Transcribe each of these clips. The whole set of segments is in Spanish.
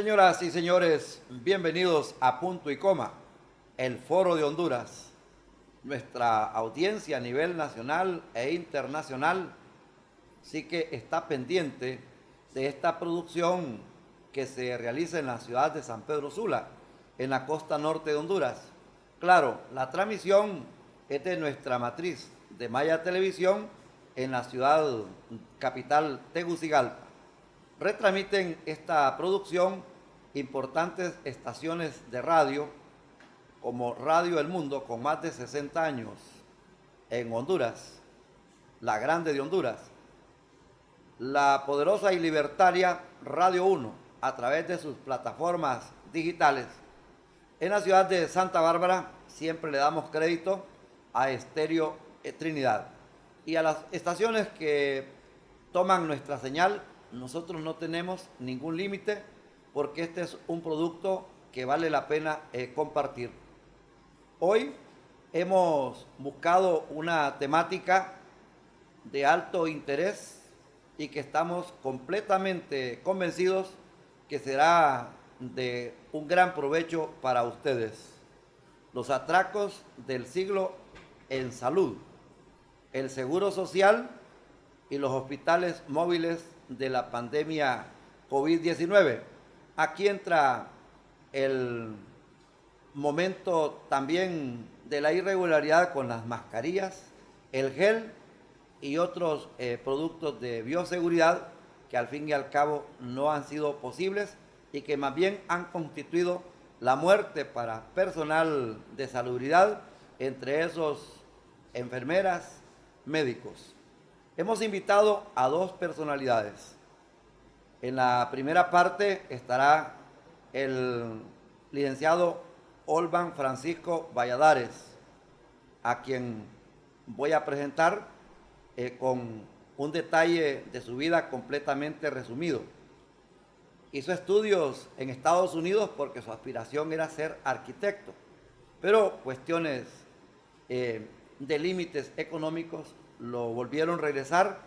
Señoras y señores, bienvenidos a Punto y Coma, el Foro de Honduras. Nuestra audiencia a nivel nacional e internacional sí que está pendiente de esta producción que se realiza en la ciudad de San Pedro Sula, en la costa norte de Honduras. Claro, la transmisión es de nuestra matriz de Maya Televisión en la ciudad capital Tegucigalpa. Retransmiten esta producción importantes estaciones de radio como Radio El Mundo, con más de 60 años en Honduras, la grande de Honduras, la poderosa y libertaria Radio 1 a través de sus plataformas digitales. En la ciudad de Santa Bárbara siempre le damos crédito a Estéreo Trinidad. Y a las estaciones que toman nuestra señal, nosotros no tenemos ningún límite porque este es un producto que vale la pena compartir. Hoy hemos buscado una temática de alto interés y que estamos completamente convencidos que será de un gran provecho para ustedes. Los atracos del siglo en salud, el seguro social y los hospitales móviles de la pandemia COVID-19. Aquí entra el momento también de la irregularidad con las mascarillas, el gel y otros productos de bioseguridad que al fin y al cabo no han sido posibles y que más bien han constituido la muerte para personal de salubridad, entre esos enfermeras, médicos. Hemos invitado a dos personalidades. En la primera parte estará el licenciado Olban Francisco Valladares, a quien voy a presentar con un detalle de su vida completamente resumido. Hizo estudios en Estados Unidos porque su aspiración era ser arquitecto, pero cuestiones de límites económicos lo volvieron a regresar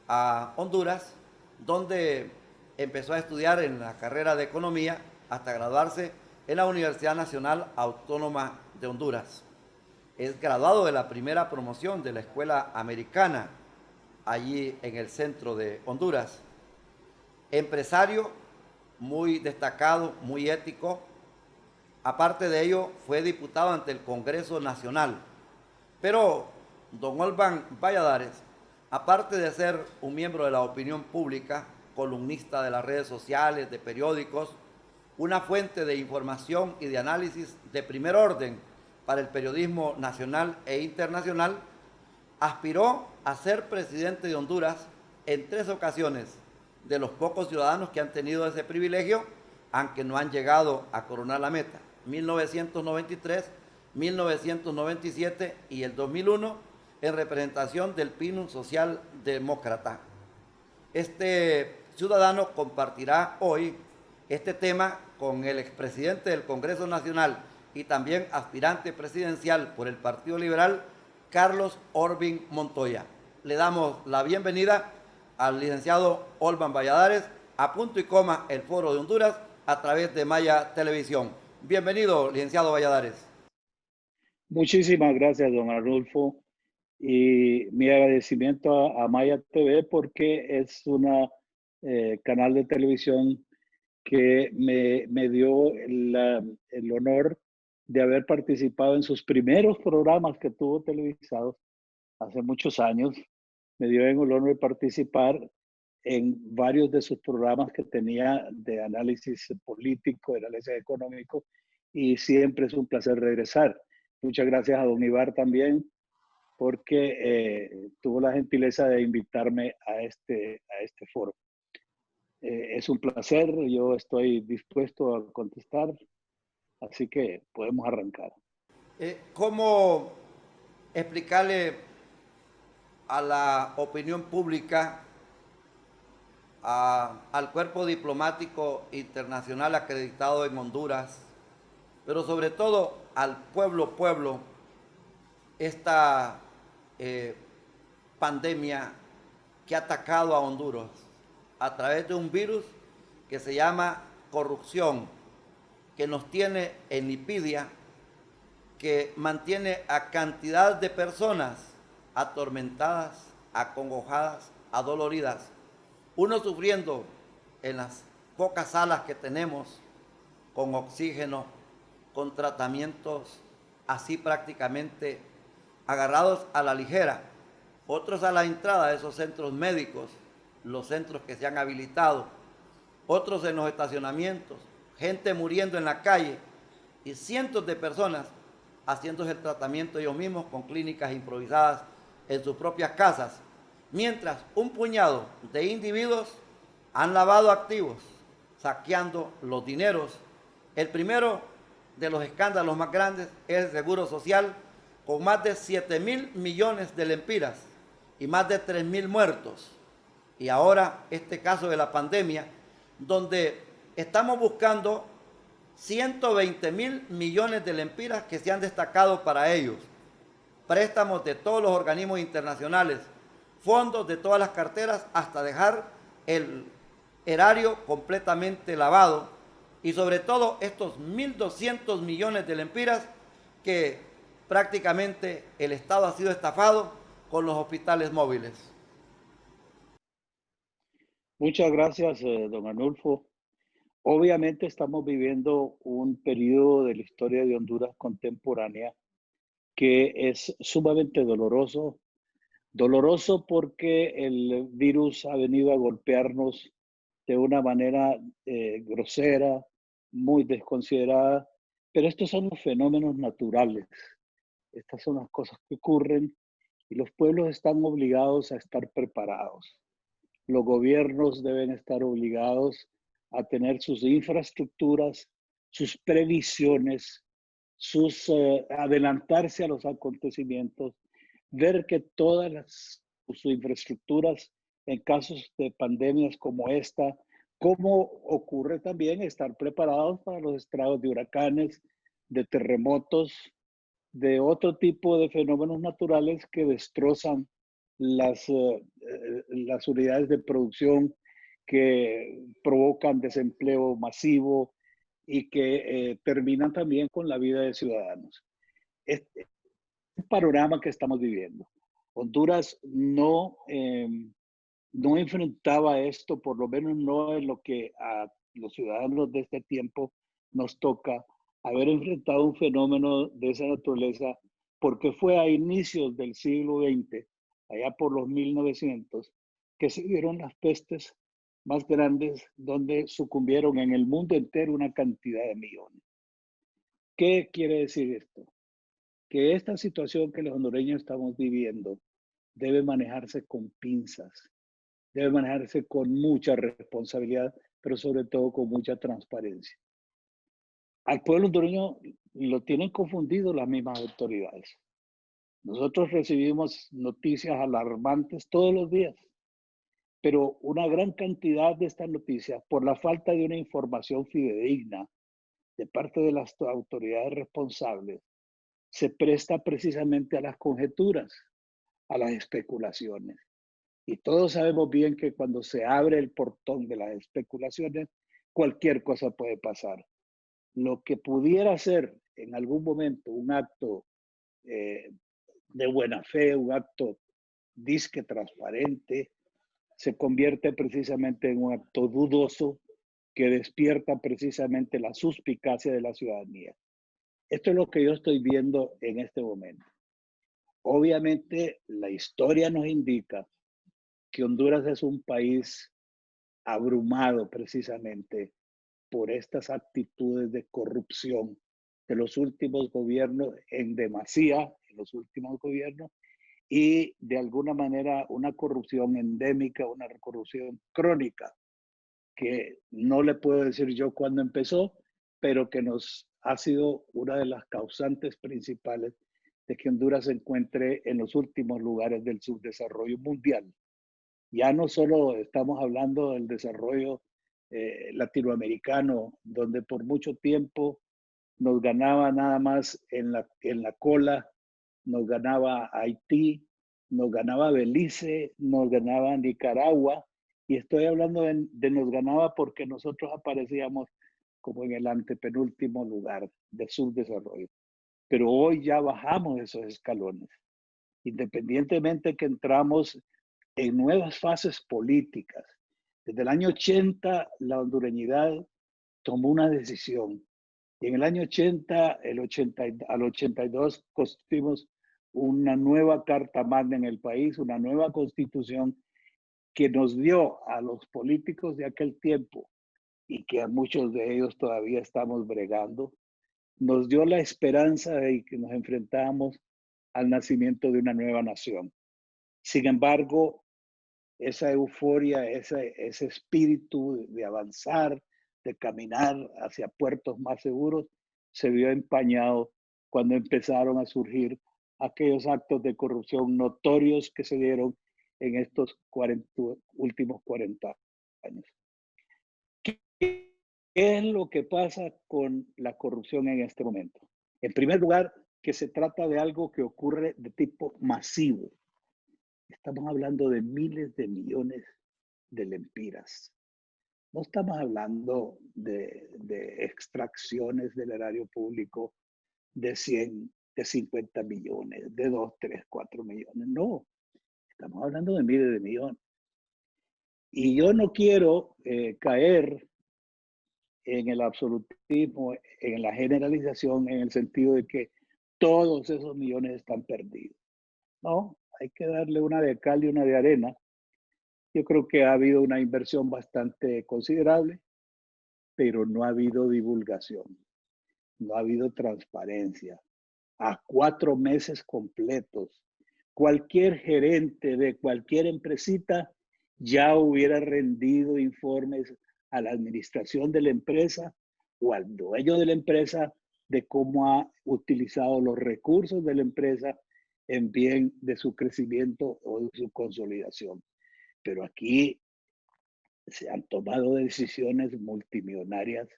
a Honduras, donde empezó a estudiar en la carrera de Economía hasta graduarse en la Universidad Nacional Autónoma de Honduras. Es graduado de la primera promoción de la Escuela Americana, allí en el centro de Honduras. Empresario muy destacado, muy ético. Aparte de ello, fue diputado ante el Congreso Nacional. Pero don Olban Valladares, aparte de ser un miembro de la opinión pública, columnista de las redes sociales, de periódicos, una fuente de información y de análisis de primer orden para el periodismo nacional e internacional, aspiró a ser presidente de Honduras en 3 ocasiones, de los pocos ciudadanos que han tenido ese privilegio, aunque no han llegado a coronar la meta: 1993, 1997 y el 2001, en representación del Pino Social Demócrata. Este ciudadano compartirá hoy este tema con el expresidente del Congreso Nacional y también aspirante presidencial por el Partido Liberal, Carlos Orbin Montoya. Le damos la bienvenida al licenciado Olban Valladares a Punto y Coma, el Foro de Honduras, a través de Maya Televisión. Bienvenido, licenciado Valladares. Muchísimas gracias, don Arnulfo. Y mi agradecimiento a Maya TV porque es una canal de televisión que me dio el honor de haber participado en sus primeros programas que tuvo televisados hace muchos años. Me dio el honor de participar en varios de sus programas que tenía de análisis político, de análisis económico, y siempre es un placer regresar. Muchas gracias a don Ibar también, porque tuvo la gentileza de invitarme a este foro. Es un placer, yo estoy dispuesto a contestar, así que podemos arrancar. ¿Cómo explicarle a la opinión pública, al cuerpo diplomático internacional acreditado en Honduras, pero sobre todo al pueblo, esta pandemia que ha atacado a Honduras a través de un virus que se llama corrupción que nos tiene en lipidia, que mantiene a cantidad de personas atormentadas, acongojadas, adoloridas, uno sufriendo en las pocas salas que tenemos, con oxígeno, con tratamientos así prácticamente agarrados a la ligera, otros a la entrada de esos centros médicos, los centros que se han habilitado, otros en los estacionamientos, gente muriendo en la calle y cientos de personas haciéndose el tratamiento ellos mismos con clínicas improvisadas en sus propias casas, mientras un puñado de individuos han lavado activos, saqueando los dineros. El primero de los escándalos más grandes es el Seguro Social, con más de 7.000 millones de lempiras y más de 3.000 muertos. Y ahora este caso de la pandemia, donde estamos buscando 120.000 millones de lempiras que se han destacado para ellos, préstamos de todos los organismos internacionales, fondos de todas las carteras, hasta dejar el erario completamente lavado, y sobre todo estos 1.200 millones de lempiras que prácticamente el Estado ha sido estafado con los hospitales móviles. Muchas gracias, don Arnulfo. Obviamente estamos viviendo un periodo de la historia de Honduras contemporánea que es sumamente doloroso. Doloroso porque el virus ha venido a golpearnos de una manera grosera, muy desconsiderada, pero estos son los fenómenos naturales. Estas son las cosas que ocurren y los pueblos están obligados a estar preparados. Los gobiernos deben estar obligados a tener sus infraestructuras, sus previsiones, sus adelantarse a los acontecimientos, ver que todas sus infraestructuras en casos de pandemias como esta, como ocurre también estar preparados para los estragos de huracanes, de terremotos, de otro tipo de fenómenos naturales que destrozan las unidades de producción, que provocan desempleo masivo y que terminan también con la vida de ciudadanos. Este panorama que estamos viviendo. Honduras no enfrentaba esto, por lo menos no es lo que a los ciudadanos de este tiempo nos toca, haber enfrentado un fenómeno de esa naturaleza, porque fue a inicios del siglo XX, allá por los 1900, que se dieron las pestes más grandes, donde sucumbieron en el mundo entero una cantidad de millones. ¿Qué quiere decir esto? Que esta situación que los hondureños estamos viviendo debe manejarse con pinzas, debe manejarse con mucha responsabilidad, pero sobre todo con mucha transparencia. Al pueblo hondureño lo tienen confundido las mismas autoridades. Nosotros recibimos noticias alarmantes todos los días, pero una gran cantidad de estas noticias, por la falta de una información fidedigna de parte de las autoridades responsables, se presta precisamente a las conjeturas, a las especulaciones. Y todos sabemos bien que cuando se abre el portón de las especulaciones, cualquier cosa puede pasar. Lo que pudiera ser en algún momento un acto de buena fe, un acto disque transparente, se convierte precisamente en un acto dudoso que despierta precisamente la suspicacia de la ciudadanía. Esto es lo que yo estoy viendo en este momento. Obviamente, la historia nos indica que Honduras es un país abrumado precisamente por estas actitudes de corrupción de los últimos gobiernos, en demasía, en los últimos gobiernos, y de alguna manera una corrupción endémica, una corrupción crónica, que no le puedo decir yo cuándo empezó, pero que nos ha sido una de las causantes principales de que Honduras se encuentre en los últimos lugares del subdesarrollo mundial. Ya no solo estamos hablando del desarrollo latinoamericano, donde por mucho tiempo nos ganaba nada más en la cola, nos ganaba Haití, nos ganaba Belice, nos ganaba Nicaragua, y estoy hablando de nos ganaba porque nosotros aparecíamos como en el antepenúltimo lugar de subdesarrollo. Pero hoy ya bajamos esos escalones. Independientemente que entramos en nuevas fases políticas. Desde el año 80, la hondureñidad tomó una decisión. Y en el año 80, al 82, construimos una nueva Carta Magna en el país, una nueva constitución que nos dio a los políticos de aquel tiempo y que a muchos de ellos todavía estamos bregando, nos dio la esperanza de que nos enfrentábamos al nacimiento de una nueva nación. Sin embargo, esa euforia, ese espíritu de avanzar, de caminar hacia puertos más seguros, se vio empañado cuando empezaron a surgir aquellos actos de corrupción notorios que se dieron en estos últimos 40 años. ¿Qué es lo que pasa con la corrupción en este momento? En primer lugar, que se trata de algo que ocurre de tipo masivo. Estamos hablando de miles de millones de lempiras. No estamos hablando de extracciones del erario público de 100, de 50 millones, de 2, 3, 4 millones. No, estamos hablando de miles de millones. Y yo no quiero caer en el absolutismo, en la generalización, en el sentido de que todos esos millones están perdidos. No, hay que darle una de cal y una de arena. Yo creo que ha habido una inversión bastante considerable, pero no ha habido divulgación, no ha habido transparencia. A 4 meses completos, cualquier gerente de cualquier empresita ya hubiera rendido informes a la administración de la empresa o al dueño de la empresa de cómo ha utilizado los recursos de la empresa en bien de su crecimiento o de su consolidación. Pero aquí se han tomado decisiones multimillonarias,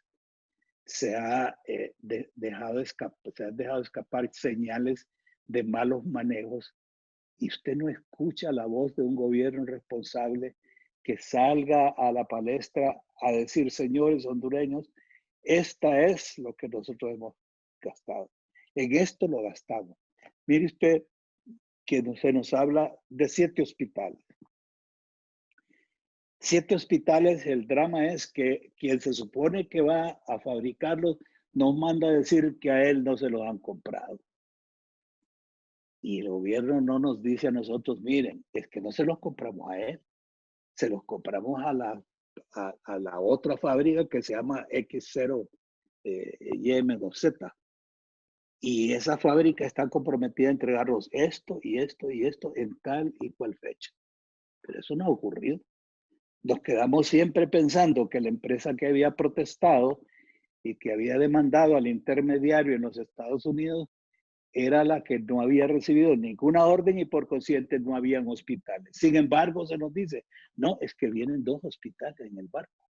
se han dejado escapar señales de malos manejos y usted no escucha la voz de un gobierno responsable que salga a la palestra a decir, señores hondureños, esta es lo que nosotros hemos gastado. En esto lo gastamos. Mire usted que se nos habla de 7 hospitales. 7 hospitales, el drama es que quien se supone que va a fabricarlos nos manda a decir que a él no se los han comprado. Y el gobierno no nos dice a nosotros, miren, es que no se los compramos a él, se los compramos a la otra fábrica que se llama X0 YM2Z. Y esa fábrica está comprometida a entregarnos esto y esto y esto en tal y cual fecha. Pero eso no ha ocurrido. Nos quedamos siempre pensando que la empresa que había protestado y que había demandado al intermediario en los Estados Unidos era la que no había recibido ninguna orden y por consiguiente no habían hospitales. Sin embargo, se nos dice, no, es que vienen 2 hospitales en el barco.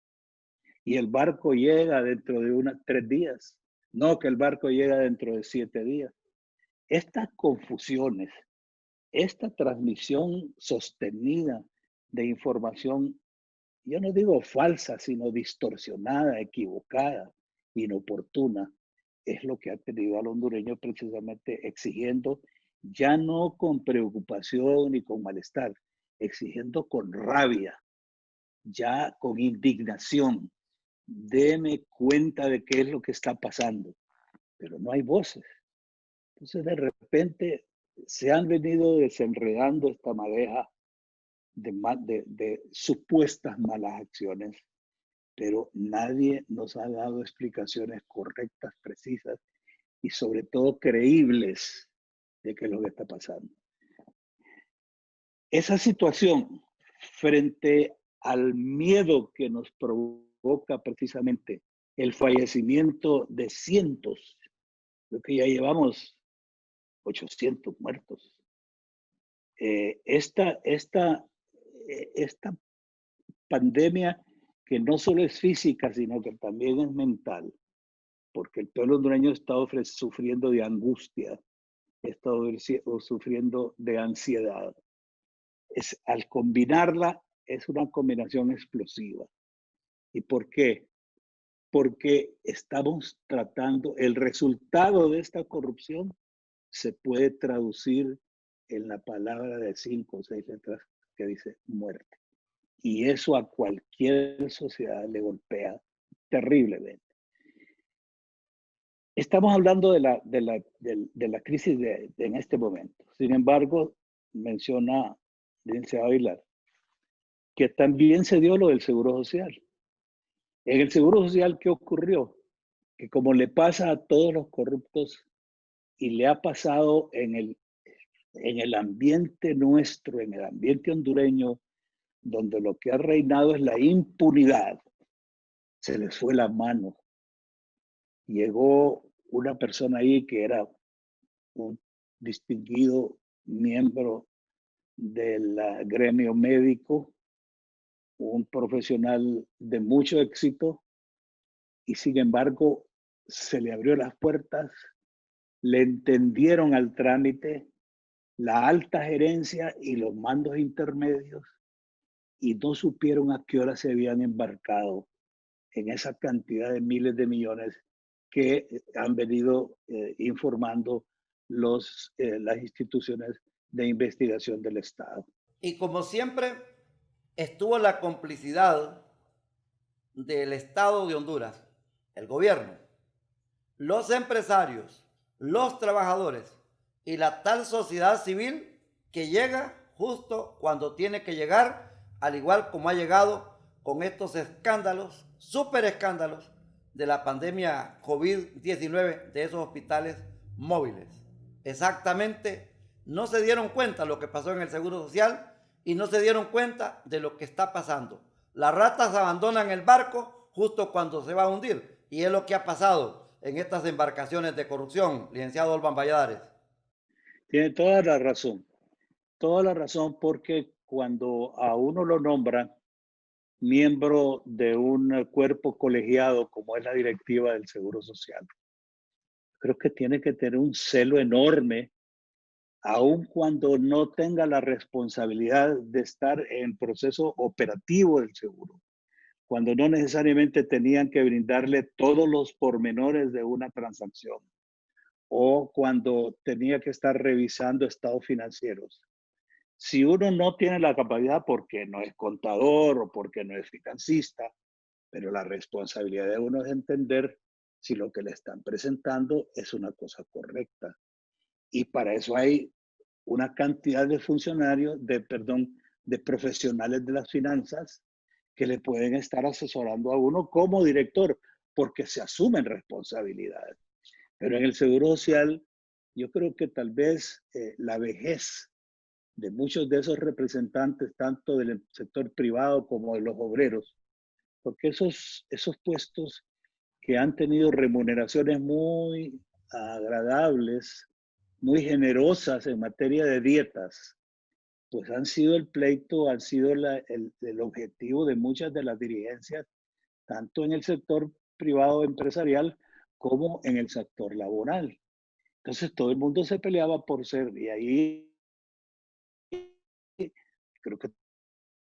Y el barco llega dentro de 3 días. No, que el barco llega dentro de 7 días. Estas confusiones, esta transmisión sostenida de información, yo no digo falsa, sino distorsionada, equivocada, inoportuna, es lo que ha tenido al hondureño precisamente exigiendo, ya no con preocupación ni con malestar, exigiendo con rabia, ya con indignación. Deme cuenta de qué es lo que está pasando, pero no hay voces. Entonces de repente se han venido desenredando esta madeja de supuestas malas acciones, pero nadie nos ha dado explicaciones correctas, precisas y sobre todo creíbles de qué es lo que está pasando. Esa situación frente al miedo que nos provoca precisamente el fallecimiento de cientos, creo que ya llevamos 800 muertos. Esta pandemia que no solo es física, sino que también es mental, porque el pueblo hondureño ha estado sufriendo de angustia, ha estado sufriendo de ansiedad. Al combinarla, es una combinación explosiva. ¿Y por qué? porque estamos tratando, el resultado de esta corrupción se puede traducir en la palabra de 5 o 6 letras que dice muerte. Y eso a cualquier sociedad le golpea terriblemente. Estamos hablando de la crisis en este momento. Sin embargo, menciona Lindsay Avilar que también se dio lo del Seguro Social. En el Seguro Social, ¿qué ocurrió? Que como le pasa a todos los corruptos y le ha pasado en el ambiente nuestro, en el ambiente hondureño, donde lo que ha reinado es la impunidad, se les fue la mano. Llegó una persona ahí que era un distinguido miembro del gremio médico, un profesional de mucho éxito, y sin embargo se le abrió las puertas, le entendieron al trámite la alta gerencia y los mandos intermedios y no supieron a qué hora se habían embarcado en esa cantidad de miles de millones que han venido informando las instituciones de investigación del Estado. Y como siempre, estuvo la complicidad del Estado de Honduras, el gobierno, los empresarios, los trabajadores y la tal sociedad civil que llega justo cuando tiene que llegar, al igual como ha llegado con estos escándalos, súper escándalos de la pandemia COVID-19 de esos hospitales móviles. Exactamente, no se dieron cuenta de lo que pasó en el Seguro Social y no se dieron cuenta de lo que está pasando. Las ratas abandonan el barco justo cuando se va a hundir y es lo que ha pasado en estas embarcaciones de corrupción, licenciado Olvan Valladares. Tiene toda la razón porque cuando a uno lo nombran miembro de un cuerpo colegiado como es la directiva del Seguro Social, creo que tiene que tener un celo enorme, aun cuando no tenga la responsabilidad de estar en proceso operativo del seguro, cuando no necesariamente tenían que brindarle todos los pormenores de una transacción o cuando tenía que estar revisando estados financieros. Si uno no tiene la capacidad porque no es contador o porque no es financista, pero la responsabilidad de uno es entender si lo que le están presentando es una cosa correcta. Y para eso hay una cantidad de funcionarios, de profesionales de las finanzas que le pueden estar asesorando a uno como director, porque se asumen responsabilidades. Pero en el Seguro Social, yo creo que tal vez la vejez de muchos de esos representantes, tanto del sector privado como de los obreros, porque esos puestos que han tenido remuneraciones muy agradables, muy generosas en materia de dietas, pues han sido el pleito, han sido el objetivo de muchas de las dirigencias, tanto en el sector privado empresarial como en el sector laboral. Entonces todo el mundo se peleaba por ser, y ahí creo que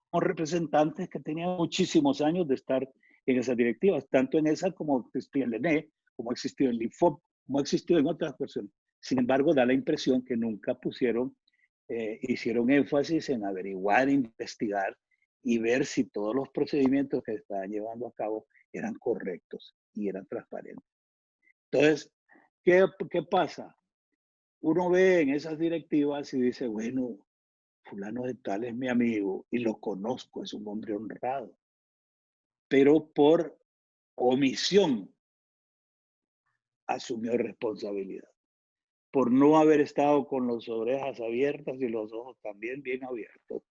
somos representantes que tenían muchísimos años de estar en esas directivas, tanto en esa como existió en el ENE, como existió en el INFOP, como existió en otras personas. Sin embargo, da la impresión que nunca hicieron énfasis en averiguar, investigar y ver si todos los procedimientos que estaban llevando a cabo eran correctos y eran transparentes. Entonces, ¿qué pasa? Uno ve en esas directivas y dice, bueno, fulano de tal es mi amigo y lo conozco, es un hombre honrado, pero por omisión asumió responsabilidad, por no haber estado con las orejas abiertas y los ojos también bien abiertos,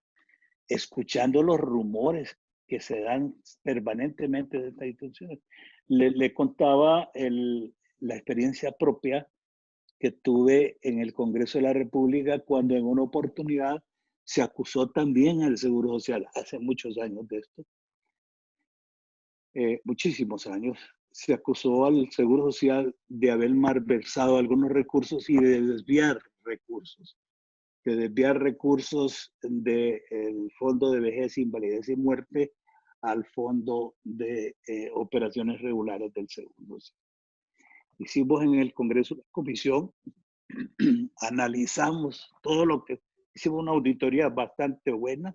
escuchando los rumores que se dan permanentemente de estas instituciones. Le contaba la experiencia propia que tuve en el Congreso de la República cuando en una oportunidad se acusó también al Seguro Social, hace muchos años de esto, muchísimos años, se acusó al Seguro Social de haber malversado algunos recursos y de desviar recursos del Fondo de Vejez, Invalidez y Muerte al Fondo de Operaciones Regulares del Seguro. Hicimos en el Congreso una comisión, analizamos todo lo que, hicimos una auditoría bastante buena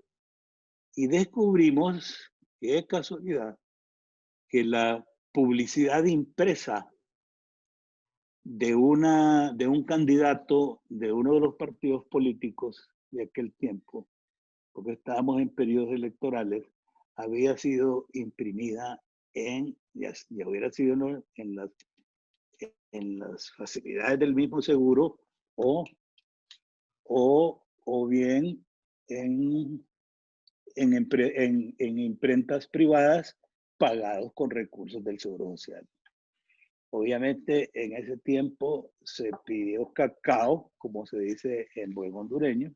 y descubrimos, qué casualidad, que la publicidad impresa de un candidato de uno de los partidos políticos de aquel tiempo, porque estábamos en periodos electorales, había sido imprimida ya hubiera sido en las facilidades del mismo seguro o, o bien en, en imprentas privadas pagados con recursos del Seguro Social. Obviamente en ese tiempo se pidió cacao, como se dice en buen hondureño,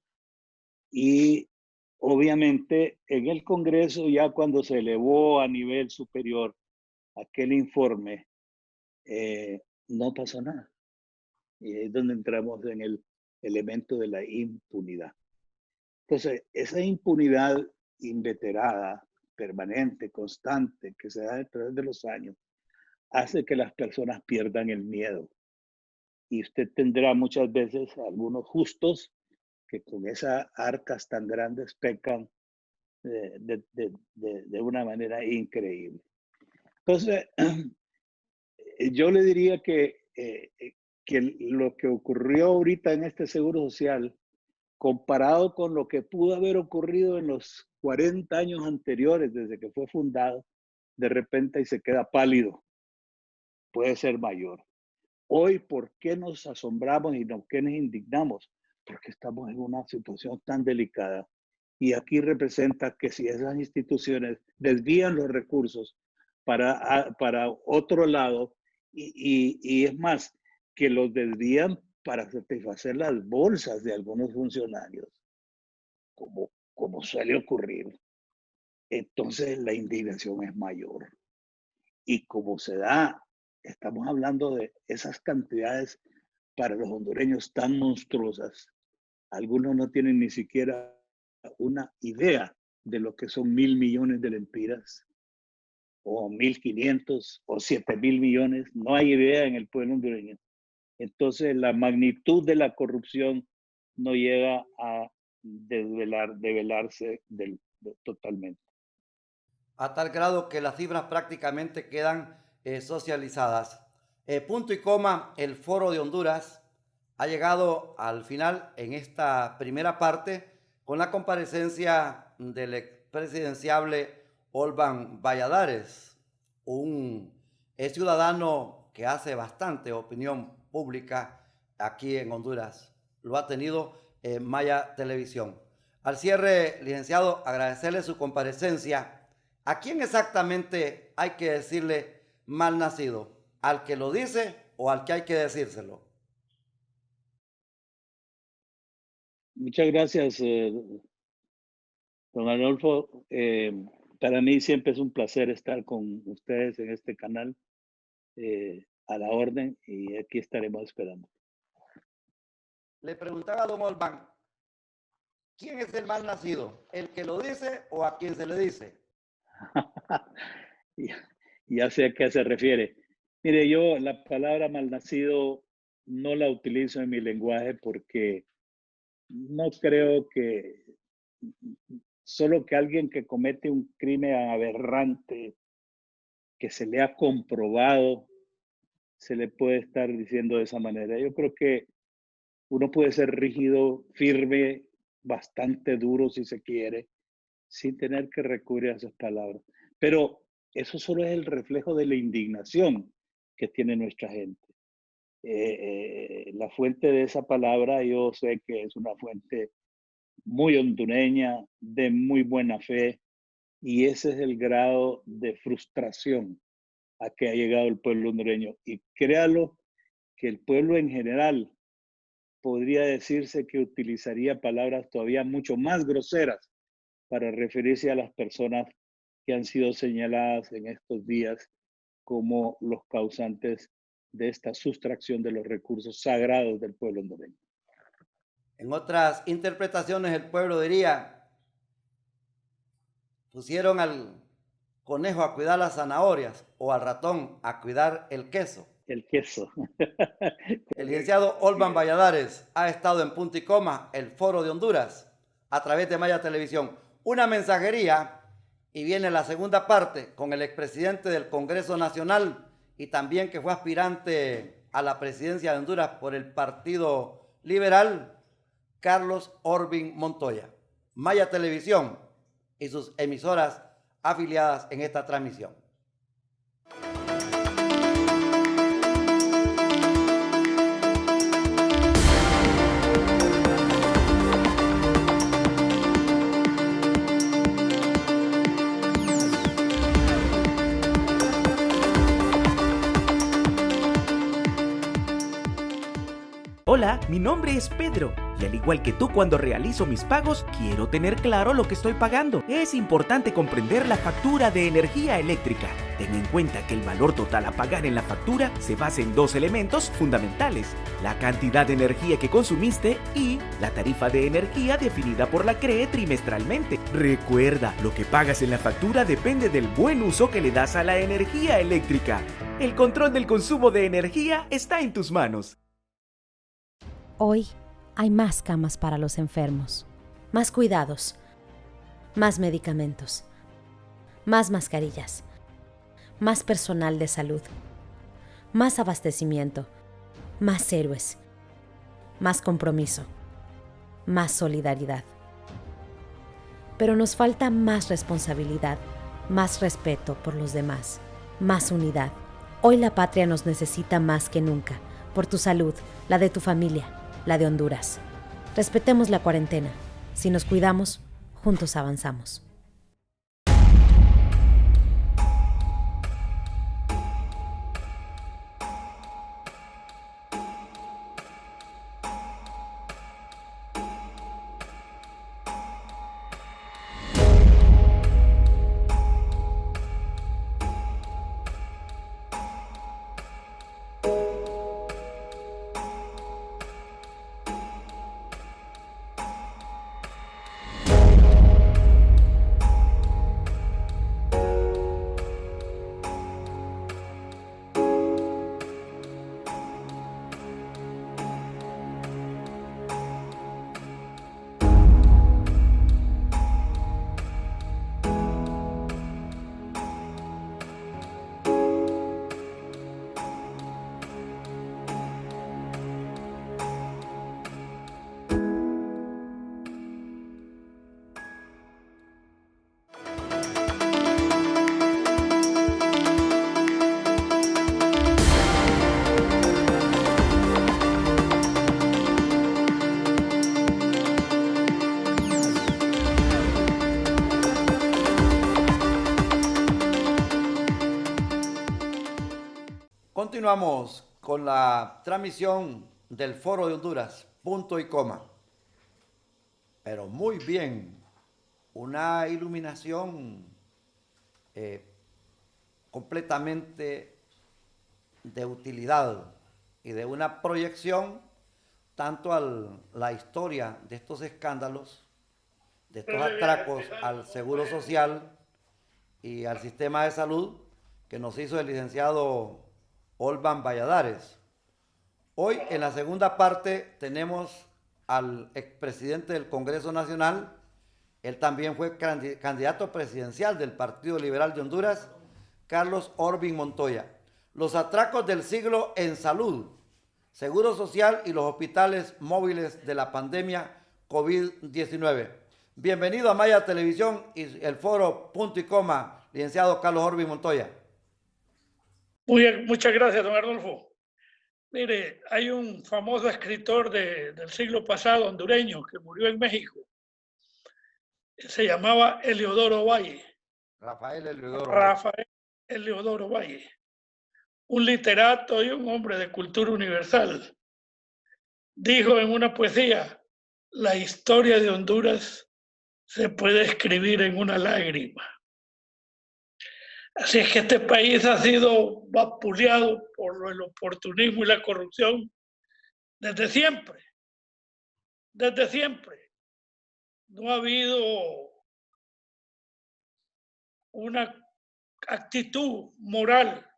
y obviamente en el Congreso ya cuando se elevó a nivel superior aquel informe, no pasó nada. Y es donde entramos en el elemento de la impunidad. Entonces, esa impunidad inveterada, permanente, constante, que se da a través de los años, hace que las personas pierdan el miedo. Y usted tendrá muchas veces algunos justos que con esas arcas tan grandes pecan de una manera increíble. Entonces, yo le diría que lo que ocurrió ahorita en este Seguro Social, comparado con lo que pudo haber ocurrido en los 40 años anteriores, desde que fue fundado, de repente y se queda pálido, puede ser mayor. Hoy, ¿por qué nos asombramos y por qué nos indignamos? Porque estamos en una situación tan delicada. Y aquí representa que si esas instituciones desvían los recursos para otro lado, y es más, que los desvían para satisfacer las bolsas de algunos funcionarios, como suele ocurrir, entonces la indignación es mayor. Y como se da, estamos hablando de esas cantidades para los hondureños tan monstruosas. Algunos no tienen ni siquiera una idea de lo que son 1.000 millones de lempiras, o 1.500 o 7.000 millones. No hay idea en el pueblo hondureño. Entonces, la magnitud de la corrupción no llega a develarse totalmente. A tal grado que las cifras prácticamente quedan socializadas. Punto y coma, el Foro de Honduras ha llegado al final en esta primera parte con la comparecencia del expresidenciable Olvan Valladares, un ciudadano que hace bastante opinión pública aquí en Honduras. Lo ha tenido en Maya Televisión. Al cierre, licenciado, agradecerle su comparecencia. ¿A quién exactamente hay que decirle mal nacido? ¿Al que lo dice o al que hay que decírselo? Muchas gracias, don Adolfo. Para mí siempre es un placer estar con ustedes en este canal, a la orden, y aquí estaremos esperando. Le preguntaba a don Olván, ¿quién es el mal nacido? ¿El que lo dice o a quien se le dice? ya, ya sé a qué se refiere. Mire, yo la palabra malnacido no la utilizo en mi lenguaje porque no creo que solo que alguien que comete un crimen aberrante que se le ha comprobado se le puede estar diciendo de esa manera. Yo creo que uno puede ser rígido, firme, bastante duro si se quiere, sin tener que recurrir a esas palabras. Pero eso solo es el reflejo de la indignación que tiene nuestra gente. La fuente de esa palabra yo sé que es una fuente muy hondureña, de muy buena fe, y ese es el grado de frustración a que ha llegado el pueblo hondureño. Y créalo que el pueblo en general podría decirse que utilizaría palabras todavía mucho más groseras para referirse a las personas que han sido señaladas en estos días como los causantes de esta sustracción de los recursos sagrados del pueblo hondureño. En otras interpretaciones, el pueblo diría, pusieron conejo a cuidar las zanahorias o al ratón a cuidar el queso. El queso. El licenciado Olban Valladares ha estado en Punto y Coma, el Foro de Honduras, a través de Maya Televisión. Una mensajería, y viene la segunda parte con el expresidente del Congreso Nacional y también que fue aspirante a la presidencia de Honduras por el Partido Liberal, Carlos Orbin Montoya. Maya Televisión y sus emisoras afiliadas en esta transmisión. Hola, mi nombre es Pedro y al igual que tú cuando realizo mis pagos, quiero tener claro lo que estoy pagando. Es importante comprender la factura de energía eléctrica. Ten en cuenta que el valor total a pagar en la factura se basa en dos elementos fundamentales: la cantidad de energía que consumiste y la tarifa de energía definida por la CRE trimestralmente. Recuerda, lo que pagas en la factura depende del buen uso que le das a la energía eléctrica. El control del consumo de energía está en tus manos. Hoy hay más camas para los enfermos, más cuidados, más medicamentos, más mascarillas, más personal de salud, más abastecimiento, más héroes, más compromiso, más solidaridad. Pero nos falta más responsabilidad, más respeto por los demás, más unidad. Hoy la patria nos necesita más que nunca, por tu salud, la de tu familia, la de Honduras. Respetemos la cuarentena. Si nos cuidamos, juntos avanzamos. Continuamos con la transmisión del Foro de Honduras, Punto y Coma. Pero muy bien, una iluminación completamente de utilidad y de una proyección tanto a la historia de estos escándalos, de estos atracos al Seguro Social y al sistema de salud que nos hizo el licenciado Olban Valladares. Hoy en la segunda parte tenemos al expresidente del Congreso Nacional. Él también fue candidato presidencial del Partido Liberal de Honduras, Carlos Orbin Montoya. Los atracos del siglo en salud, Seguro Social y los hospitales móviles de la pandemia COVID-19. Bienvenido a Maya Televisión y el Foro Punto y Coma, licenciado Carlos Orbin Montoya. Muy bien, muchas gracias, don Arnulfo. Mire, hay un famoso escritor del siglo pasado, hondureño, que murió en México. Se llamaba Eliodoro Valle. Rafael Eliodoro. Rafael Eliodoro Valle. Un literato y un hombre de cultura universal. Dijo en una poesía: la historia de Honduras se puede escribir en una lágrima. Así es que este país ha sido vapuleado por el oportunismo y la corrupción desde siempre. Desde siempre. No ha habido una actitud moral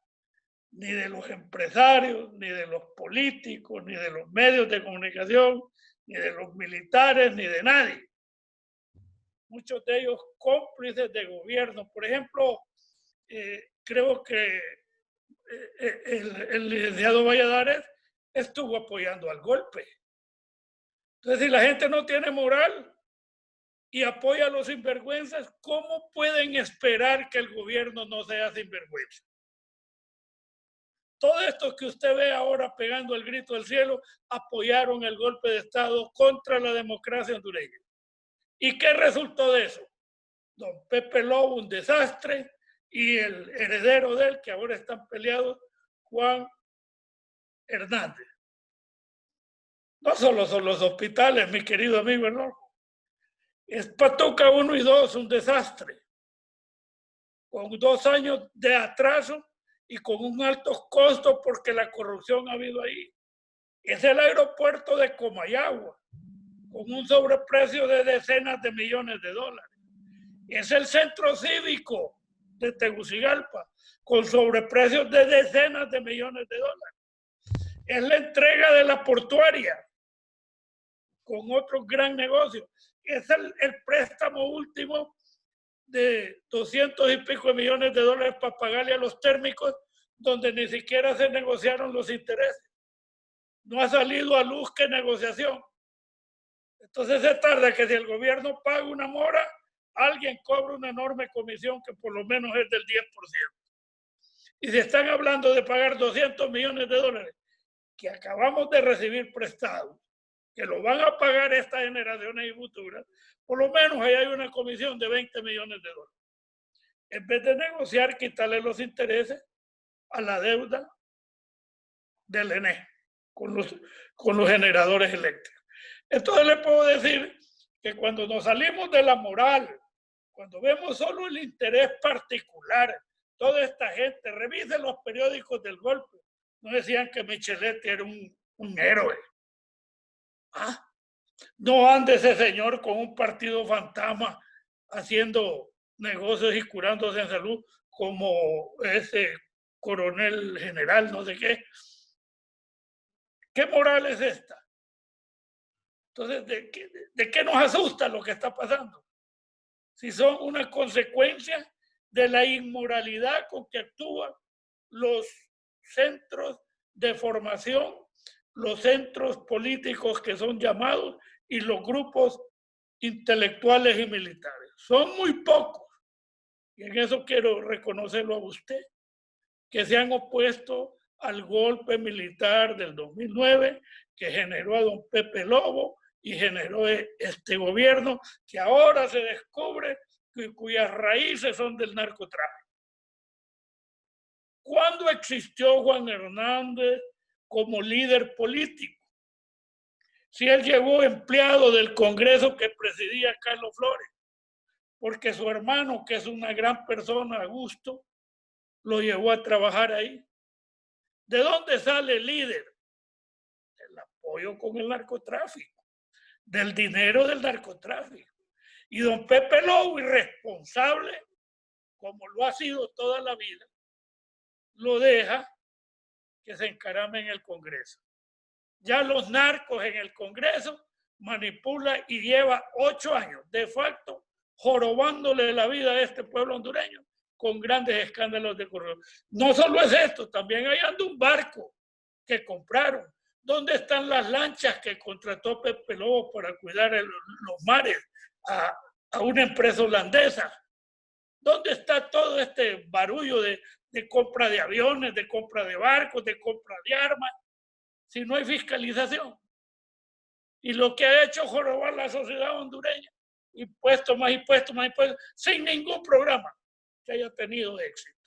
ni de los empresarios, ni de los políticos, ni de los medios de comunicación, ni de los militares, ni de nadie. Muchos de ellos cómplices de gobierno. Por ejemplo, creo que el licenciado Valladares estuvo apoyando al golpe. Entonces, si la gente no tiene moral y apoya a los sinvergüenzas, ¿cómo pueden esperar que el gobierno no sea sinvergüenza? Todos estos que usted ve ahora pegando el grito del cielo apoyaron el golpe de Estado contra la democracia hondureña. ¿Y qué resultó de eso? Don Pepe Lobo, un desastre, y el heredero de él, que ahora están peleados, Juan Hernández. No solo son los hospitales, mi querido amigo Enormo. Es Patuca 1 y 2, un desastre. Con 2 años de atraso y con un alto costo porque la corrupción ha habido ahí. Es el aeropuerto de Comayagua, con un sobreprecio de decenas de millones de dólares. Es el centro cívico de Tegucigalpa, con sobreprecios de decenas de millones de dólares. Es la entrega de la portuaria, con otro gran negocio. Es el préstamo último de 200 y pico de millones de dólares para pagarle a los térmicos, donde ni siquiera se negociaron los intereses. No ha salido a luz qué negociación. Entonces se tarda que si el gobierno paga una mora, alguien cobra una enorme comisión que por lo menos es del 10%. Y si están hablando de pagar 200 millones de dólares que acabamos de recibir prestados, que lo van a pagar estas generaciones y futuras, por lo menos ahí hay una comisión de 20 millones de dólares. En vez de negociar, quitarle los intereses a la deuda del ENE con los generadores eléctricos. Entonces le puedo decir que cuando nos salimos de la moral, cuando vemos solo el interés particular, toda esta gente, revisen los periódicos del golpe, no decían que Micheletti era un héroe. No ande ese señor con un partido fantasma haciendo negocios y curándose en salud como ese coronel general, no sé qué. ¿Qué moral es esta? Entonces, ¿de qué nos asusta lo que está pasando? Si son una consecuencia de la inmoralidad con que actúan los centros de formación, los centros políticos que son llamados y los grupos intelectuales y militares. Son muy pocos, y en eso quiero reconocerlo a usted, que se han opuesto al golpe militar del 2009 que generó a don Pepe Lobo y generó este gobierno que ahora se descubre cuyas raíces son del narcotráfico. ¿Cuándo existió Juan Hernández como líder político? Si él llegó empleado del Congreso que presidía Carlos Flores, porque su hermano, que es una gran persona, Augusto, lo llevó a trabajar ahí. ¿De dónde sale el líder? Del apoyo con el narcotráfico, del dinero del narcotráfico. Y don Pepe Lobo, irresponsable, como lo ha sido toda la vida, lo deja que se encarame en el Congreso. Ya los narcos en el Congreso manipula y lleva 8 años de facto jorobándole la vida a este pueblo hondureño con grandes escándalos de corrupción. No solo es esto, también hay un barco que compraron. ¿Dónde están las lanchas que contrató Pepe Lobo para cuidar los mares a una empresa holandesa? ¿Dónde está todo este barullo de compra de aviones, de compra de barcos, de compra de armas, si no hay fiscalización? Y lo que ha hecho jorobar la sociedad hondureña, impuestos más impuestos más impuestos, sin ningún programa que haya tenido éxito.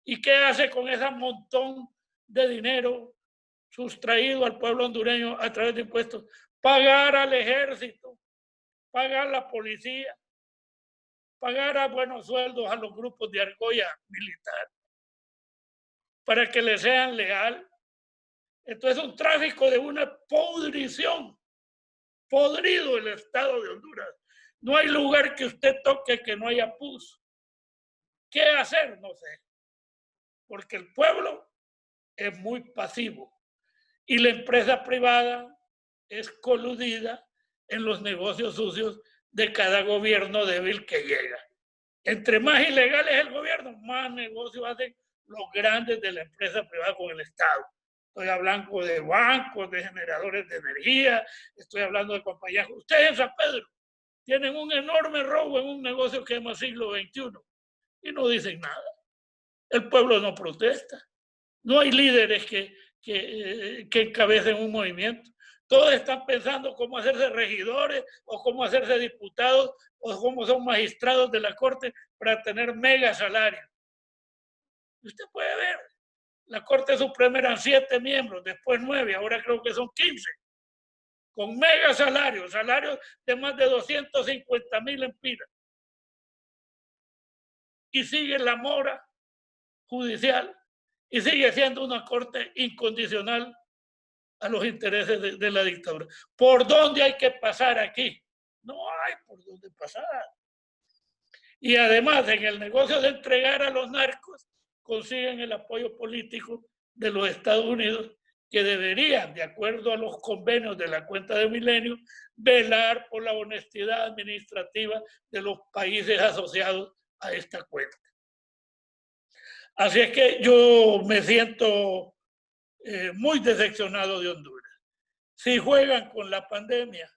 ¿Y qué hace con ese montón de dinero sustraído al pueblo hondureño a través de impuestos? Pagar al ejército, pagar a la policía, pagar a buenos sueldos a los grupos de argolla militar para que le sean leal. Entonces es un tráfico de una podrición, podrido el Estado de Honduras. No hay lugar que usted toque que no haya pus. ¿Qué hacer? No sé. Porque el pueblo es muy pasivo y la empresa privada es coludida en los negocios sucios de cada gobierno débil que llega. Entre más ilegal es el gobierno, más negocios hacen los grandes de la empresa privada con el Estado. Estoy hablando de bancos, de generadores de energía, estoy hablando de compañías. Ustedes en San Pedro tienen un enorme robo en un negocio que es más siglo XXI y no dicen nada. El pueblo no protesta. No hay líderes que encabecen un movimiento. Todos están pensando cómo hacerse regidores o cómo hacerse diputados o cómo son magistrados de la corte para tener mega salarios. Usted puede ver, la Corte Suprema eran 7 miembros, después 9, ahora creo que son 15, con mega salarios de más de 250,000 empiras. Y sigue la mora judicial y sigue siendo una corte incondicional a los intereses de la dictadura. ¿Por dónde hay que pasar aquí? No hay por dónde pasar. Y además, en el negocio de entregar a los narcos, consiguen el apoyo político de los Estados Unidos, que deberían, de acuerdo a los convenios de la cuenta de Milenio, velar por la honestidad administrativa de los países asociados a esta cuenta. Así es que yo me siento muy decepcionado de Honduras. Si juegan con la pandemia,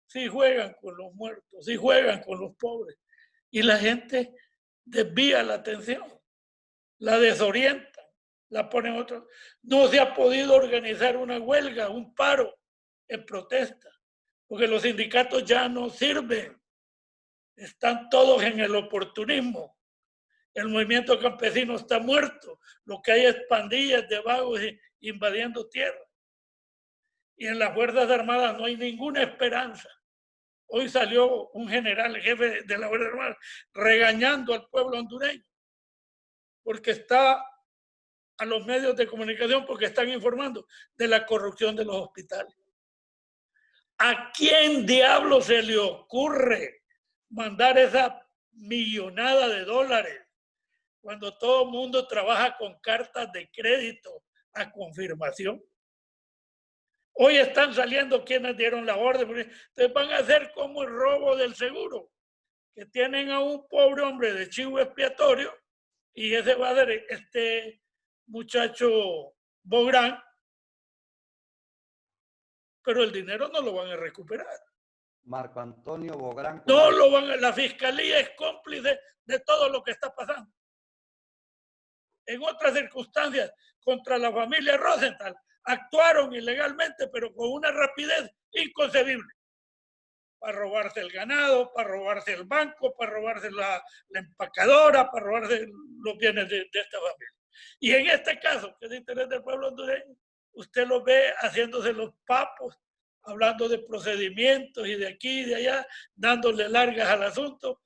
si juegan con los muertos, si juegan con los pobres, y la gente desvía la atención, la desorienta, la ponen otra. No se ha podido organizar una huelga, un paro en protesta, porque los sindicatos ya no sirven. Están todos en el oportunismo. El movimiento campesino está muerto. Lo que hay es pandillas de vagos invadiendo tierra. Y en las Fuerzas Armadas no hay ninguna esperanza. Hoy salió un general, jefe de la Fuerza Armada, regañando al pueblo hondureño porque está a los medios de comunicación porque están informando de la corrupción de los hospitales. ¿A quién diablo se le ocurre mandar esa millonada de dólares cuando todo el mundo trabaja con cartas de crédito a confirmación? Hoy están saliendo quienes dieron la orden. Ustedes van a hacer como el robo del seguro, que tienen a un pobre hombre de chivo expiatorio y ese va a ser este muchacho Bográn, pero el dinero no lo van a recuperar. Marco Antonio Bográn. No lo van a, la fiscalía es cómplice de todo lo que está pasando. En otras circunstancias, contra la familia Rosenthal, actuaron ilegalmente, pero con una rapidez inconcebible. Para robarse el ganado, para robarse el banco, para robarse la empacadora, para robarse los bienes de esta familia. Y en este caso, que es de interés del pueblo hondureño, usted lo ve haciéndose los papos, hablando de procedimientos y de aquí y de allá, dándole largas al asunto,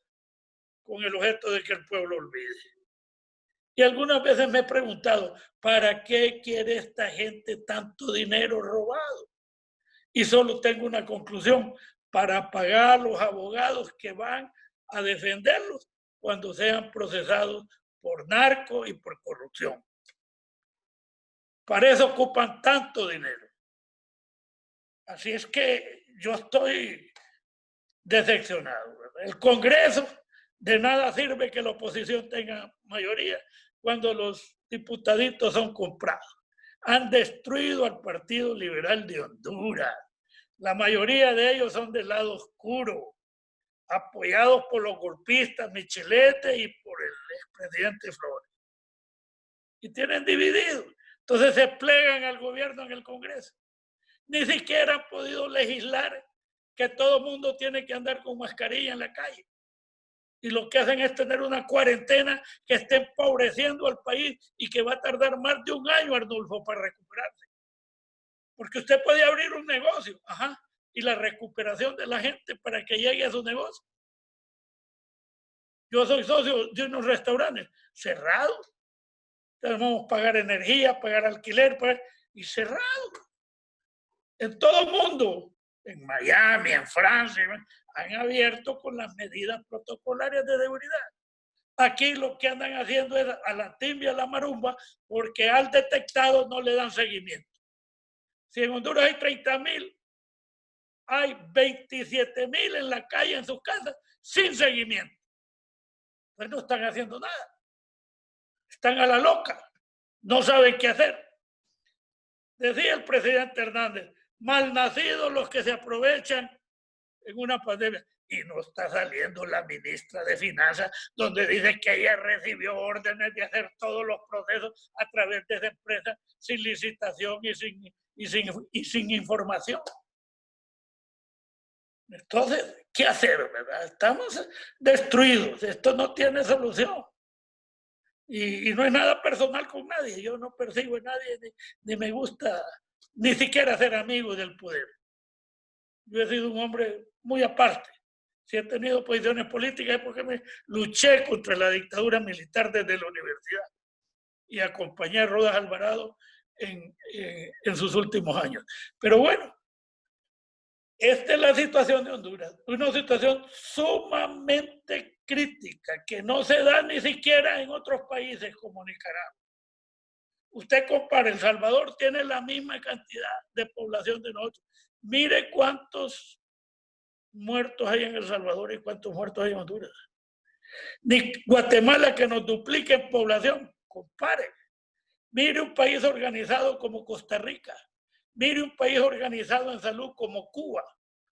con el objeto de que el pueblo olvide. Y algunas veces me he preguntado, ¿para qué quiere esta gente tanto dinero robado? Y solo tengo una conclusión: para pagar a los abogados que van a defenderlos cuando sean procesados por narco y por corrupción. Para eso ocupan tanto dinero. Así es que yo estoy decepcionado. El Congreso, de nada sirve que la oposición tenga mayoría cuando los diputaditos son comprados. Han destruido al Partido Liberal de Honduras. La mayoría de ellos son del lado oscuro, apoyados por los golpistas Michilete y por el expresidente Flores. Y tienen dividido. Entonces se plegan al gobierno en el Congreso. Ni siquiera han podido legislar que todo el mundo tiene que andar con mascarilla en la calle. Y lo que hacen es tener una cuarentena que está empobreciendo al país y que va a tardar más de un año, Arnulfo, para recuperarse. Porque usted puede abrir un negocio, y la recuperación de la gente para que llegue a su negocio. Yo soy socio de unos restaurantes cerrados. Tenemos que pagar energía, pagar alquiler, y cerrados. En todo el mundo, en Miami, en Francia, han abierto con las medidas protocolarias de seguridad. Aquí lo que andan haciendo es a la timba y a la marumba, porque al detectado no le dan seguimiento. Si en Honduras hay 30,000, hay 27,000 en la calle, en sus casas, sin seguimiento. Pues no están haciendo nada. Están a la loca. No saben qué hacer. Decía el presidente Hernández, malnacidos los que se aprovechan en una pandemia. Y no está saliendo la ministra de Finanzas, donde dice que ella recibió órdenes de hacer todos los procesos a través de esa empresa sin licitación y sin información. Entonces, ¿qué hacer, verdad? Estamos destruidos. Esto no tiene solución. Y no es nada personal con nadie. Yo no persigo a nadie, ni me gusta ni siquiera ser amigo del poder. Yo he sido un hombre muy aparte. Si he tenido posiciones políticas es porque me luché contra la dictadura militar desde la universidad y acompañé a Rodas Alvarado en sus últimos años. Pero bueno, esta es la situación de Honduras, una situación sumamente crítica que no se da ni siquiera en otros países como Nicaragua. Usted compara, El Salvador tiene la misma cantidad de población de nosotros. Mire cuántos muertos hay en El Salvador y cuántos muertos hay en Honduras. Ni Guatemala, que nos duplique en población, compare. Mire un país organizado como Costa Rica. Mire un país organizado en salud como Cuba,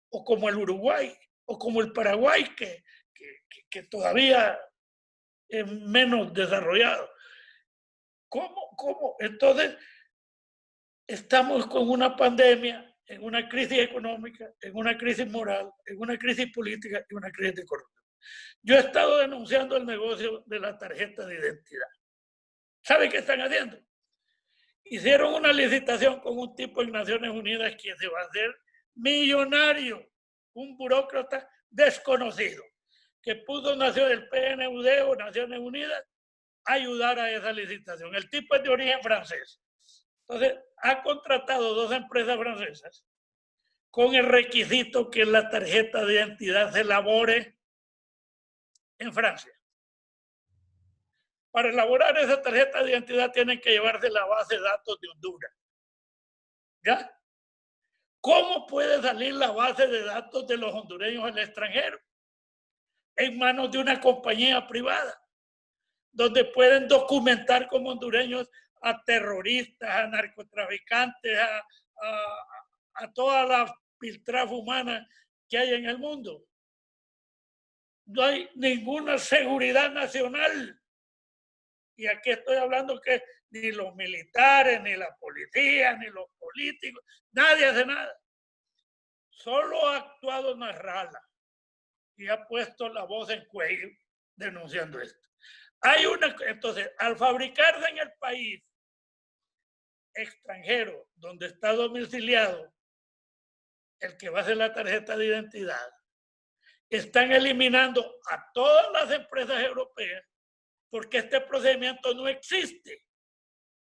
o como el Uruguay, o como el Paraguay, que todavía es menos desarrollado. ¿Cómo? Entonces, estamos con una pandemia, en una crisis económica, en una crisis moral, en una crisis política y una crisis de corrupción. Yo he estado denunciando el negocio de la tarjeta de identidad. ¿Sabe qué están haciendo? Hicieron una licitación con un tipo en Naciones Unidas que se va a hacer millonario, un burócrata desconocido, que puso el PNUD o Naciones Unidas a ayudar a esa licitación. El tipo es de origen francés. Entonces, ha contratado 2 empresas francesas con el requisito que la tarjeta de identidad se elabore en Francia. Para elaborar esa tarjeta de identidad tienen que llevarse la base de datos de Honduras. ¿Ya? ¿Cómo puede salir la base de datos de los hondureños al extranjero? En manos de una compañía privada, donde pueden documentar como hondureños a terroristas, a narcotraficantes, a toda la piltrafa humana que hay en el mundo. No hay ninguna seguridad nacional. Y aquí estoy hablando que ni los militares, ni la policía, ni los políticos, nadie hace nada. Solo ha actuado Nasrallah y ha puesto la voz en cuello denunciando esto. Entonces, al fabricarse en el país extranjero donde está domiciliado el que va a hacer la tarjeta de identidad, están eliminando a todas las empresas europeas porque este procedimiento no existe.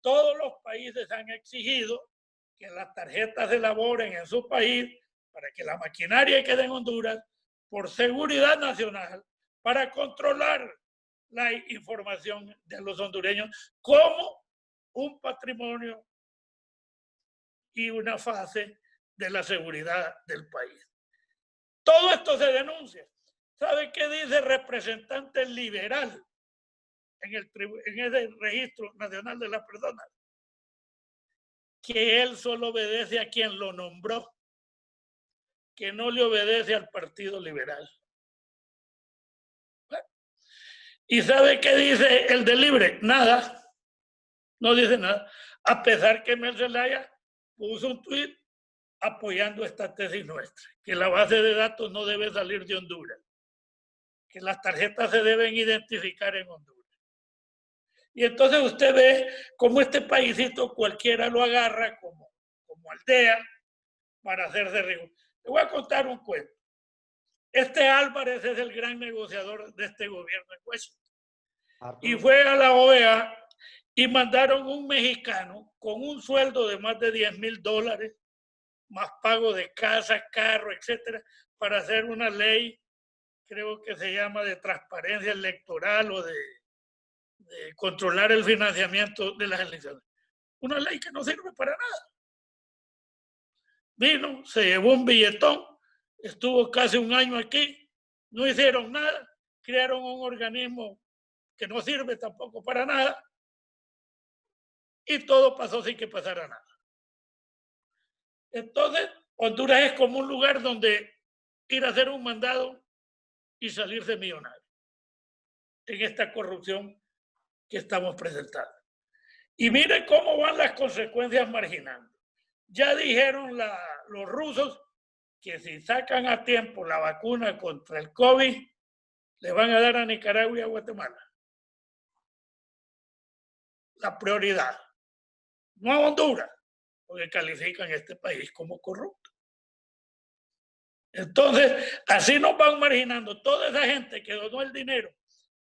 Todos los países han exigido que las tarjetas se elaboren en su país para que la maquinaria quede en Honduras por seguridad nacional, para controlar la información de los hondureños como un patrimonio y una fase de la seguridad del país. Todo esto se denuncia. ¿Sabe qué dice el representante liberal en ese registro nacional de las personas? Que él solo obedece a quien lo nombró, que no le obedece al Partido Liberal. ¿Y sabe qué dice el de Libre? Nada. No dice nada. A pesar que Mel Zelaya puso un tuit apoyando esta tesis nuestra, que la base de datos no debe salir de Honduras, que las tarjetas se deben identificar en Honduras. Y entonces usted ve cómo este paísito cualquiera lo agarra como aldea para hacerse rico. Le voy a contar un cuento. Este Álvarez es el gran negociador de este gobierno en Washington. Y fue a la OEA y mandaron un mexicano con un sueldo de más de $10,000, más pago de casa, carro, etcétera, para hacer una ley creo que se llama de transparencia electoral o de controlar el financiamiento de las elecciones. Una ley que no sirve para nada. Vino, se llevó un billetón, estuvo casi un año aquí, no hicieron nada, crearon un organismo que no sirve tampoco para nada y todo pasó sin que pasara nada. Entonces, Honduras es como un lugar donde ir a hacer un mandado y salirse millonario en esta corrupción que estamos presentando. Y miren cómo van las consecuencias marginando. Ya dijeron los rusos que si sacan a tiempo la vacuna contra el COVID, le van a dar a Nicaragua y a Guatemala la prioridad, no a Honduras, porque califican este país como corrupto. Entonces, así nos van marginando toda esa gente que donó el dinero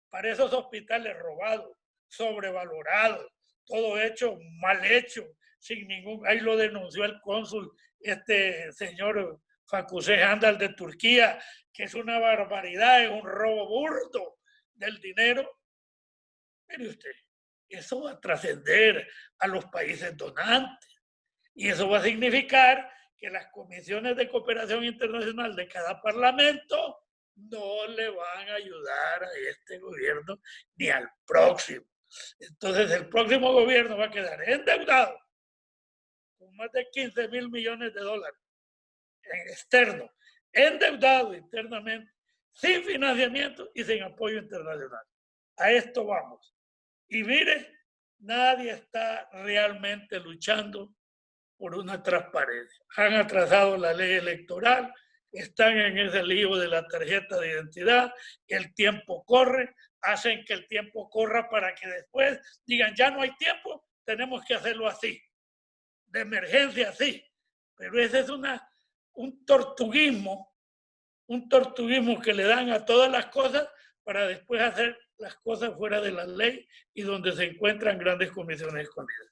para esos hospitales robados, sobrevalorados, todo hecho, mal hecho, sin ningún... Ahí lo denunció el cónsul, este señor Facusé Handal de Turquía, que es una barbaridad, es un robo burdo del dinero. Mire usted, eso va a trascender a los países donantes y eso va a significar que las comisiones de cooperación internacional de cada parlamento no le van a ayudar a este gobierno ni al próximo. Entonces el próximo gobierno va a quedar endeudado con más de 15,000 millones de dólares en externo, endeudado internamente, sin financiamiento y sin apoyo internacional. A esto vamos. Y mire, nadie está realmente luchando por una transparencia. Han atrasado la ley electoral, están en ese lío de la tarjeta de identidad, el tiempo corre, hacen que el tiempo corra para que después digan, ya no hay tiempo, tenemos que hacerlo así, de emergencia así. Pero ese es un tortuguismo que le dan a todas las cosas para después hacer las cosas fuera de la ley y donde se encuentran grandes comisiones escondidas.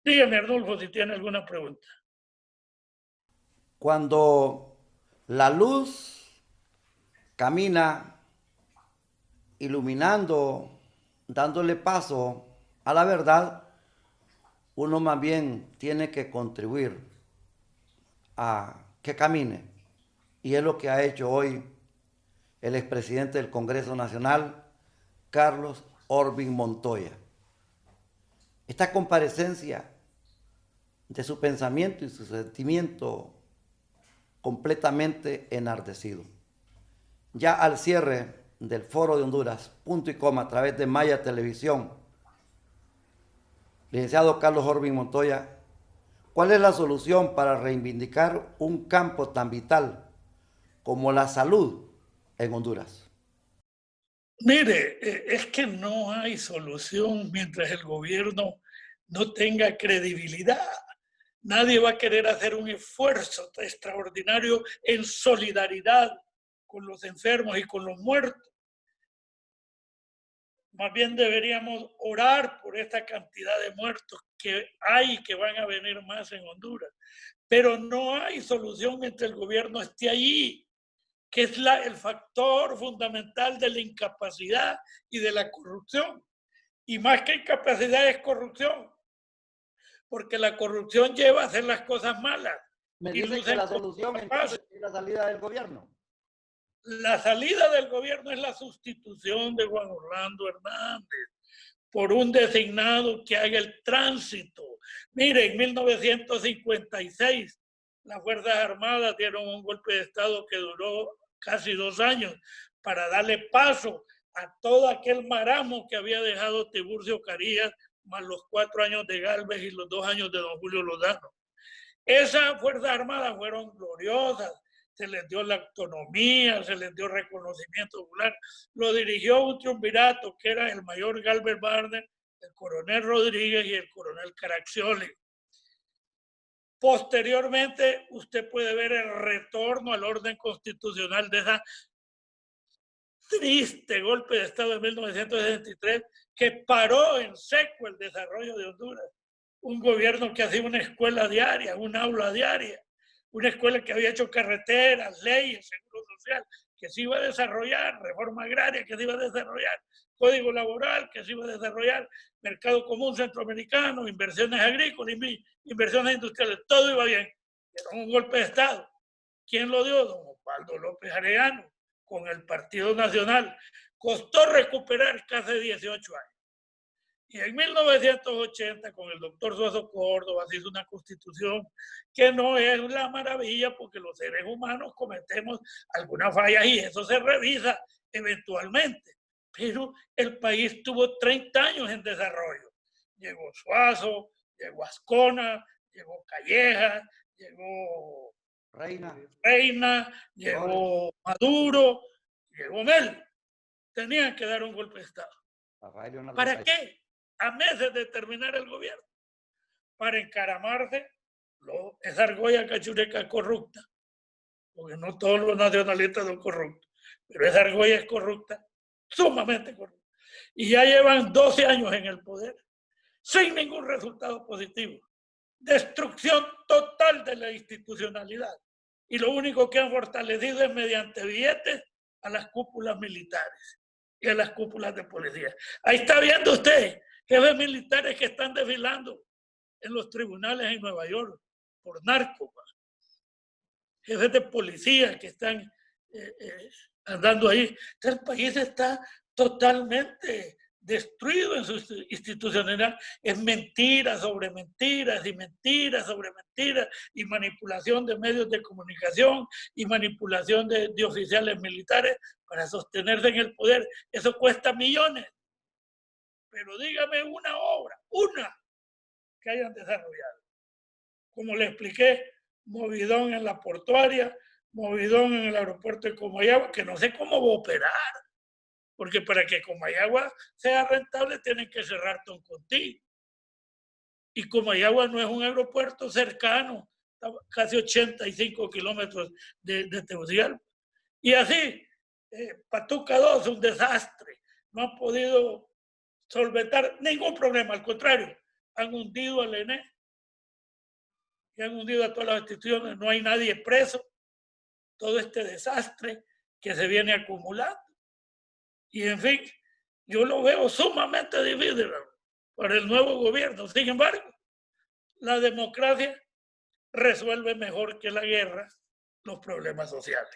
Dígame, Arnulfo, si tiene alguna pregunta. Cuando la luz camina iluminando, dándole paso a la verdad, uno más bien tiene que contribuir a que camine. Y es lo que ha hecho hoy el expresidente del Congreso Nacional, Carlos Orbin Montoya. Esta comparecencia de su pensamiento y su sentimiento completamente enardecido. Ya al cierre del Foro de Honduras, punto y coma, a través de Maya Televisión, licenciado Carlos Orbin Montoya, ¿cuál es la solución para reivindicar un campo tan vital como la salud en Honduras? Mire, es que no hay solución mientras el gobierno no tenga credibilidad. Nadie va a querer hacer un esfuerzo extraordinario en solidaridad con los enfermos y con los muertos. Más bien deberíamos orar por esta cantidad de muertos que hay y que van a venir más en Honduras. Pero no hay solución mientras el gobierno esté allí, que es el factor fundamental de la incapacidad y de la corrupción. Y más que incapacidad es corrupción, porque la corrupción lleva a hacer las cosas malas. Me dice que la solución entonces es la salida del gobierno. La salida del gobierno es la sustitución de Juan Orlando Hernández por un designado que haga el tránsito. Mire, en 1956 las Fuerzas Armadas dieron un golpe de Estado que duró casi 2 años para darle paso a todo aquel maramo que había dejado Tiburcio Carías, más los 4 años de Gálvez y los 2 años de don Julio Lozano. Esas Fuerzas Armadas fueron gloriosas, se les dio la autonomía, se les dio reconocimiento popular. Lo dirigió un triunvirato que era el mayor Gálvez Barner, el coronel Rodríguez y el coronel Caraccioli. Posteriormente, usted puede ver el retorno al orden constitucional de esa triste golpe de Estado de 1963 que paró en seco el desarrollo de Honduras. Un gobierno que hacía una escuela diaria, un aula diaria, una escuela que había hecho carreteras, leyes, seguro social, que se iba a desarrollar, reforma agraria que se iba a desarrollar, código laboral que se iba a desarrollar, mercado común centroamericano, inversiones agrícolas, inversiones industriales, todo iba bien. Era un golpe de Estado. ¿Quién lo dio? Don Osvaldo López Arellano, con el Partido Nacional. Costó recuperar casi 18 años. Y en 1980, con el doctor Suazo Córdoba, se hizo una constitución que no es la maravilla porque los seres humanos cometemos algunas fallas y eso se revisa eventualmente. Pero el país tuvo 30 años en desarrollo. Llegó Suazo, llegó Ascona, llegó Calleja, llegó Reina, llegó Maduro, llegó Mel. Tenían que dar un golpe de Estado. ¿Para qué? A meses de terminar el gobierno, para encaramarse esa argolla cachureca corrupta, porque no todos los nacionalistas son corruptos, pero esa argolla es corrupta, sumamente corrupta. Y ya llevan 12 años en el poder, sin ningún resultado positivo. Destrucción total de la institucionalidad. Y lo único que han fortalecido es mediante billetes a las cúpulas militares y a las cúpulas de policía. Ahí está viendo usted jefes militares que están desfilando en los tribunales en Nueva York por narcos, jefes de policía que están andando ahí. El país está totalmente destruido en su institucionalidad. Es mentira sobre mentiras y mentiras sobre mentiras y manipulación de medios de comunicación y manipulación de oficiales militares para sostenerse en el poder. Eso cuesta millones. Pero dígame una obra, una que hayan desarrollado. Como le expliqué, movidón en la portuaria, movidón en el aeropuerto de Comayagua, que no sé cómo va a operar, porque para que Comayagua sea rentable tienen que cerrar Toncontín. Y Comayagua no es un aeropuerto cercano, casi 85 kilómetros de Tegucigalpa. Y así, Patuca 2, un desastre. No han podido solventar ningún problema, al contrario, han hundido al ENE y han hundido a todas las instituciones, no hay nadie preso, todo este desastre que se viene acumulando. Y en fin, yo lo veo sumamente difícil para el nuevo gobierno. Sin embargo, la democracia resuelve mejor que la guerra los problemas sociales.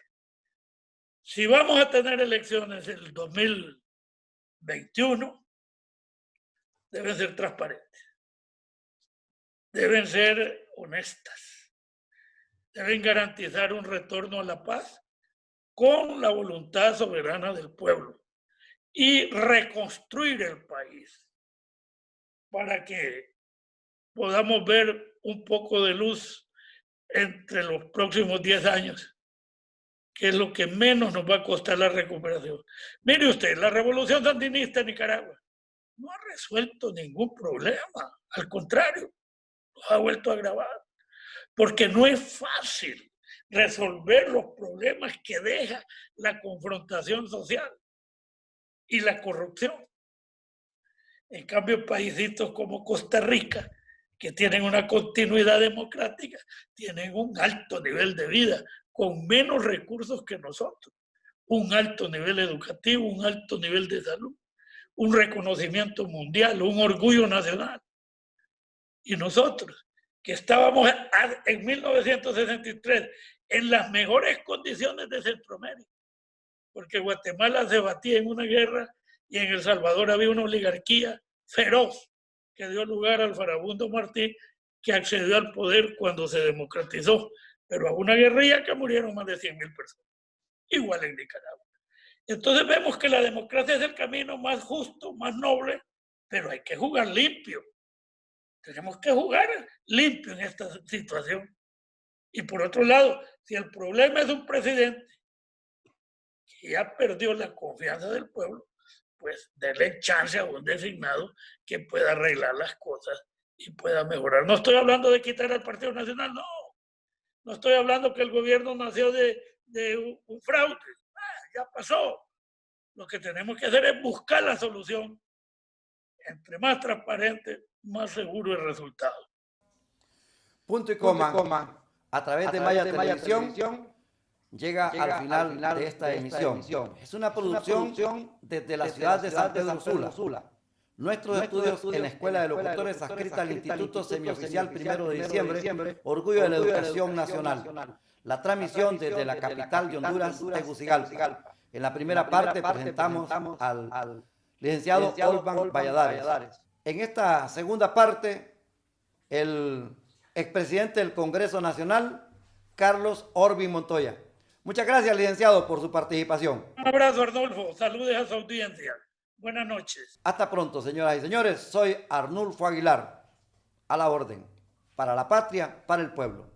Si vamos a tener elecciones en el 2021, deben ser transparentes, deben ser honestas, deben garantizar un retorno a la paz con la voluntad soberana del pueblo y reconstruir el país para que podamos ver un poco de luz entre los próximos 10 años, que es lo que menos nos va a costar la recuperación. Mire usted, la revolución sandinista en Nicaragua no ha resuelto ningún problema, al contrario, los ha vuelto a agravar, porque no es fácil resolver los problemas que deja la confrontación social y la corrupción. En cambio, paísitos como Costa Rica, que tienen una continuidad democrática, tienen un alto nivel de vida, con menos recursos que nosotros, un alto nivel educativo, un alto nivel de salud, un reconocimiento mundial, un orgullo nacional. Y nosotros, que estábamos en 1963 en las mejores condiciones de Centroamérica, porque Guatemala se batía en una guerra y en El Salvador había una oligarquía feroz que dio lugar al farabundo Martí, que accedió al poder cuando se democratizó, pero a una guerrilla que murieron más de 100,000 personas, igual en Nicaragua. Entonces vemos que la democracia es el camino más justo, más noble, pero hay que jugar limpio. Tenemos que jugar limpio en esta situación. Y por otro lado, si el problema es un presidente que ya perdió la confianza del pueblo, pues denle chance a un designado que pueda arreglar las cosas y pueda mejorar. No estoy hablando de quitar al Partido Nacional, no. No estoy hablando que el gobierno nació de un fraude. Ya pasó. Lo que tenemos que hacer es buscar la solución. Entre más transparente, más seguro el resultado. Punto y coma. A través de Maya Televisión llega al final de esta emisión. Es una producción desde la ciudad de San Pedro Sula. Nuestros estudios en la Escuela de Locutores adscrita al Instituto Semioficial 1 de Diciembre, Orgullo de la Educación Nacional. La transmisión desde la capital de Honduras, Tegucigalpa. En la primera parte presentamos al licenciado Olvan Valladares. En esta segunda parte, el expresidente del Congreso Nacional, Carlos Orbi Montoya. Muchas gracias, licenciado, por su participación. Un abrazo, Arnulfo. Saludos a su audiencia. Buenas noches. Hasta pronto, señoras y señores. Soy Arnulfo Aguilar. A la orden. Para la patria, para el pueblo.